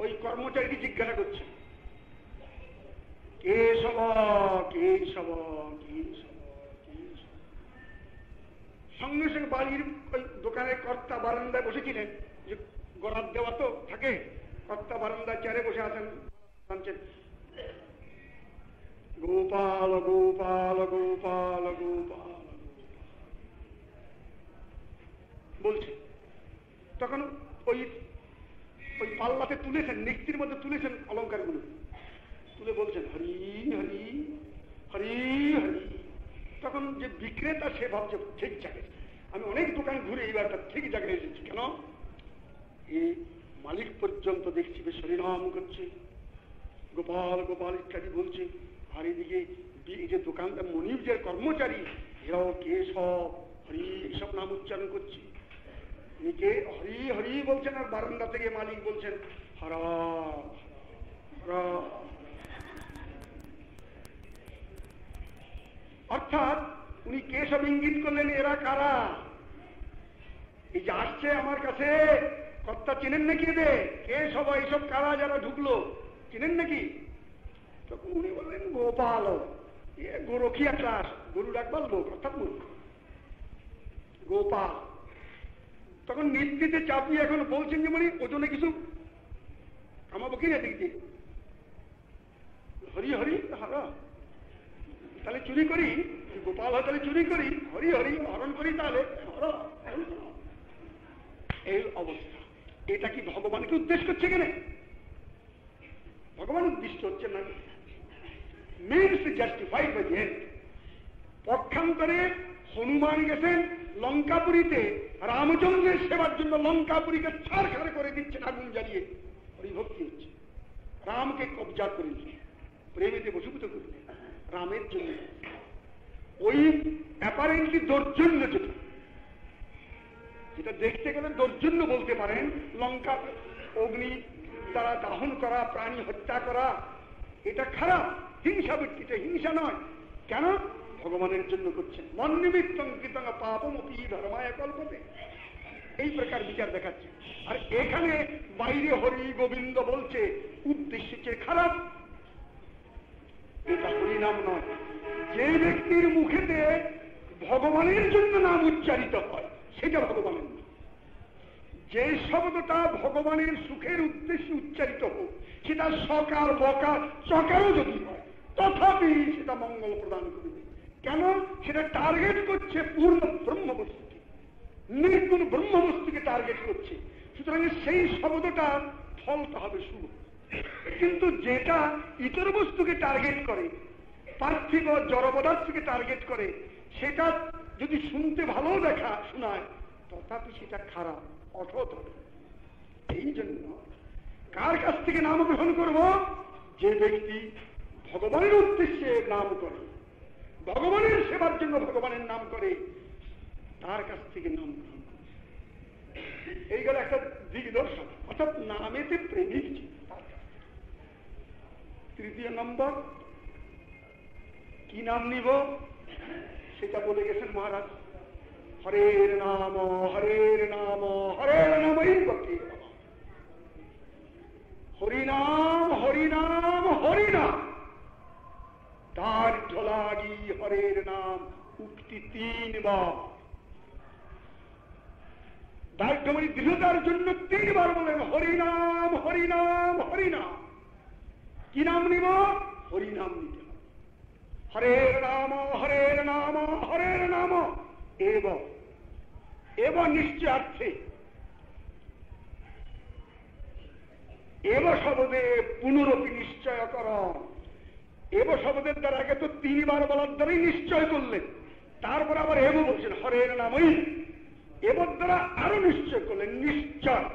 ওই কর্মচারীকে জিজ্ঞাসা করছে, কেশব কেশব কেশব কেশব। সঙ্গে সঙ্গে বাড়ির ওই দোকানের কর্তা বারান্দায় বসেছিলেন, যে গড়াত দেওয়া তো থাকে, কর্তা বারান্দায় চেয়ারে বসে আছেন, গোপাল গোপাল গোপাল গোপাল বলছে। তখন ওই ওই পাল্লাতে তুলেছেন, নিক্তির মধ্যে তুলেছেন অলঙ্কারগুলো, তুলে বলছেন হরি হরি হরি হরি। তখন যে বিক্রেতা সে ভাবছে ঠিক জায়গায়, আমি অনেক দোকান ঘুরে এই ব্যাপারটা ঠিক জায়গায় এসেছি। কেন এই মালিক পর্যন্ত দেখছি বেশ হরিনাম করছে, গোপাল গোপাল ইত্যাদি বলছে, আর এদিকে এই যে দোকানদার মনিব যে কর্মচারী, এরাও কেশব হরি এইসব নাম উচ্চারণ করছে। এদিকে হরি হরি বলছেন, আর বারান্দা থেকে মালিক বলছেন হরা হরা। অর্থাৎ উনি কেশব ইঙ্গিত করলেন এরা কারা, এই যে আসছে আমার কাছে কর্তা চেনেন নাকি এদের, কে সবাই এইসব কারা যারা ঢুকলো চেনেন নাকি? তখন উনি বললেন গোপাল, গোরখিয়া ক্লাস, গরু ডাকবার লোক, অর্থাৎ মূর্খ গোপাল। তখন নির্দিতে চাপিয়ে এখন বলছেন যে মানে ওজনে কিছু কামাবো কি না, দেখি হরি হরি হারা, তাহলে চুরি করি, গোপাল হয় তাহলে চুরি করি, হরি হরি হরণ করি, তাহলে এই অবস্থা। এটা কি ভগবানকে উদ্দেশ্য করছে কেন? ভগবান উদ্দিষ্ট হচ্ছে না, means justified by the end. পক্ষান্তরে হনুমান গেছেন লঙ্কাপুরীতে রামচন্দ্রের সেবার জন্য, লঙ্কাপুরীকে ছাড়খাড় করে দিচ্ছেন আগুন জ্বালিয়ে, হরিভক্তি হচ্ছে, রামকে কবজা করে দিলেন, প্রেমেতে বসীভূত করলেন রামের জন্য। ওই অ্যাপারেন্টলি দৌর্জন্য, যেটা দেখতে গেলে দৌর্জন্য বলতে পারেন, লঙ্কা অগ্নি দ্বারা দাহন করা, প্রাণী হত্যা করা, এটা খারাপ, হিংসা বৃত্তিতে, হিংসা নয়। কেন? ভগবানের জন্য করছেন, মন নিমিত্তং কৃতং পাপমপি ধর্মায় কল্পতে, এই প্রকার বিচার দেখাচ্ছে। আর এখানে বাইরে হরি গোবিন্দ বলছে, উদ্দেশ্য হচ্ছে খারাপ, এটা হরিনাম নয়। যে ব্যক্তির মুখেতে ভগবানের জন্য নাম উচ্চারিত হয় সেটা ভগবানের নাম। যে শব্দটা ভগবানের সুখের উদ্দেশ্যে উচ্চারিত হোক, সেটা সকার বকার চকারও যদি হয়, তথাপি সেটা মঙ্গল প্রদান করবে। কেন? সেটা টার্গেট করছে পূর্ণ ব্রহ্মবস্তুকে, নির্গুণ ব্রহ্মবস্তুকে টার্গেট করছে। সুতরাং সেই শব্দটা ফলটা হবে শুভ। কিন্তু যেটা ইতর বস্তুকে টার্গেট করে, পার্থিব জড় পদার্থকে টার্গেট করে, সেটা যদি শুনতে ভালো দেখা শোনায়, তথাপি সেটা খারাপ, অসৎ হবে। এই জন্য কার কাছ থেকে নাম গ্রহণ করব? যে ব্যক্তি ভগবানের উদ্দেশ্যে নাম করে, ভগবানের সেবার জন্য ভগবানের নাম করে, তার কাছ থেকে নাম গ্রহণ করে। এই গেল একটা দিগদর্শন, অর্থাৎ নামেতে প্রেমিক। তৃতীয় নম্বর, কি নাম নিব সেটা বলে গেছেন মহারাজ। হরের নাম হরের নাম হরের নামই বকে, হরিনাম হরিনাম হরিনাম, তার ঢোলাগি হরের নাম উক্তি 3 বার। দায়িত্বমণি দৃঢ়তার জন্য 3 বার বলেন হরিনাম হরিনাম হরিনাম। কি নাম নিব? হরিনাম নিতে হবে। হরের নাম হরের নাম হরের নাম এব নিশ্চয়ার্থে, এব শব্দে পুনরপি নিশ্চয় কর। এব শব্দের দ্বারা আগে তো 3 বার বলার দ্বারাই নিশ্চয় করলেন, তারপর আবার এব বলছেন হরের নামই, এবার দ্বারা আরো নিশ্চয় করলেন, নিশ্চয়।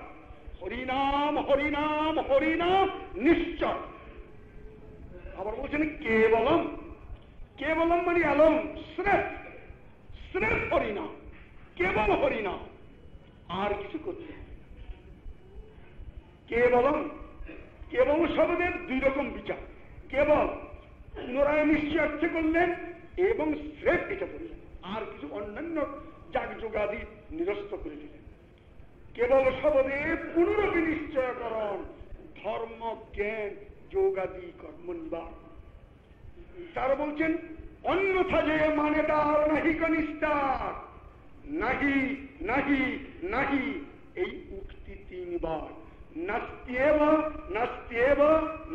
হরিনাম হরিনাম হরিনাম নিশ্চয়। আবার বলছেন কেবলম, কেবলম মানে আলম, স্রেফ স্রেফ হরিনাম, কেবল হরিনাম, আর কিছু করতে। কেবলম, কেবল শব্দের 2 রকম বিচার। কেবল পুনরায় নিশ্চয়ার্থে করলেন, এবং স্রেফ এটা বললেন, আর কিছু অন্যান্য যাগযোগাদি নিরস্ত করে দিলেন। কেবল শব্দে পুনরপি নিশ্চয়করণ, ধর্ম জ্ঞান যোগাদি কর্ম নিবার। তারা বলছেন অন্যথা যে মানে তার নাহি কনিষ্ঠার, নাহি নাহি নাহি, এই উক্তি তিনবার। নাস্তিয়েব নাস্তিয়েব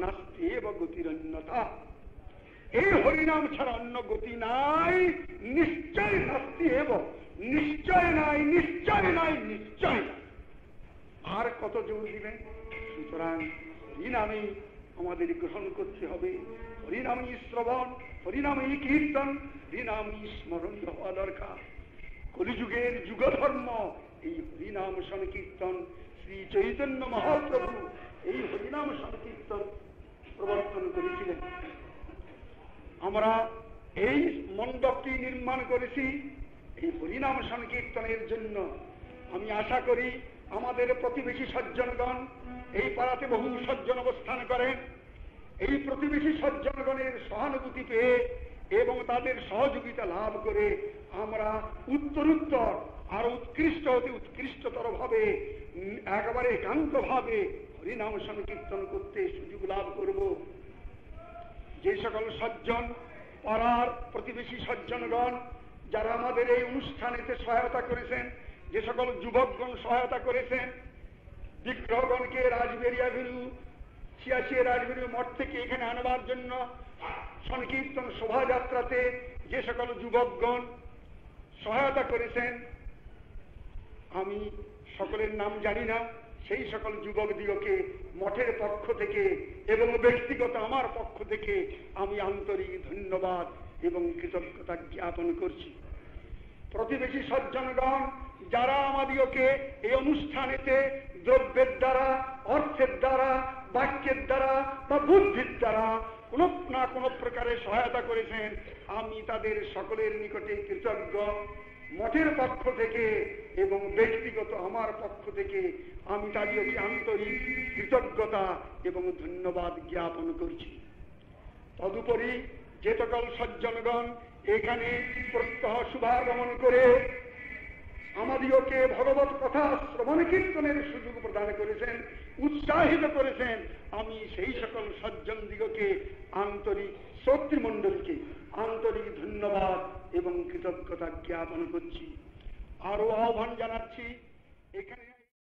নাস্তিয়েব গতিরন্যথা। এই হরিনাম ছাড়া অন্য গতি নাই, নিশ্চয় নাস্তিয়েব, নিশ্চয় নাই, নিশ্চয় নাই, নিশ্চয় নাই। আর কত জোর দিবেন? সুতরাং হরিনামে আমাদের গ্রহণ করতে হবে, হরিনামই শ্রবণ, হরিনামই কীর্তন, হরিনামই স্মরণ হওয়া দরকার। কলিযুগের যুগধর্ম এই হরিনাম সংকীর্তন। শ্রী চৈতন্য মহাপ্রভু এই হরিনাম সংকীর্তন প্রবর্তন করেছিলেন। আমরা এই মণ্ডপটি নির্মাণ করেছি এই হরিনাম সংকীর্তনের জন্য। আমি আশা করি আমাদের প্রতিবেশী সজ্জনগণ, এই পাড়াতে বহু সজ্জন অবস্থান করেন, এই প্রতিবেশী সজ্জনগণের সহানুভূতি পেয়ে এবং তাদের সহযোগিতা লাভ করে আমরা উত্তরোত্তর আরো উৎকৃষ্ট হতে উৎকৃষ্টতর ভাবে একেবারে একান্ত ভাবে হরিনাম সংকীর্তন করতে সুযোগ লাভ করব। যে সকল সজ্জন, পাড়ার প্রতিবেশী সজ্জনগণ যারা আমাদের এই অনুষ্ঠানেতে সহায়তা করেছেন, যে সকল যুবকগণ সহায়তা করেছেন, বিগ্রহগণকে রাজবেরিয়া ভেরু 86 রাজবেরিয়া মঠ থেকে এখানে আনবার জন্য সংকীর্তন শোভাযাত্রাতে যে সকল যুবকগণ সহায়তা করেছেন, আমি সকলের নাম জানি না, সেই সকল যুবক দিগকে মঠের পক্ষ থেকে এবং ব্যক্তিগত আমার পক্ষ থেকে আমি আন্তরিক ধন্যবাদ এবং কৃতজ্ঞতা জ্ঞাপন করছি। প্রতিবেশী সজ্জনগণ যারা আমাদিগকে এই অনুষ্ঠানেতে দ্রব্যের দ্বারা, অর্থের দ্বারা, বাক্যের দ্বারা বা বুদ্ধির দ্বারা কোন না কোন প্রকারে সহায়তা করেছেন, আমি তাদের সকলের নিকটে কৃতজ্ঞ। মঠের পক্ষ থেকে এবং ব্যক্তিগত আমার পক্ষ থেকে আমি তাদেরকে আন্তরিক কৃতজ্ঞতা এবং ধন্যবাদ জ্ঞাপন করছি। তদুপরি যে সকল সজ্জনগণ এখানে প্রত্যহ শুভাগমন করে আমাদিগকে ভগবত কথা শ্রবণ কীর্তনের সুযোগ প্রদান করেছেন, উৎসাহিত করেছেন, আমি সেই সকল সজ্জন দিগকে আন্তরিক শ্রোতৃমণ্ডলীকে আন্তরিক ধন্যবাদ এবং কৃতজ্ঞতা জ্ঞাপন করছি। আরো আহ্বান জানাচ্ছি, এখানে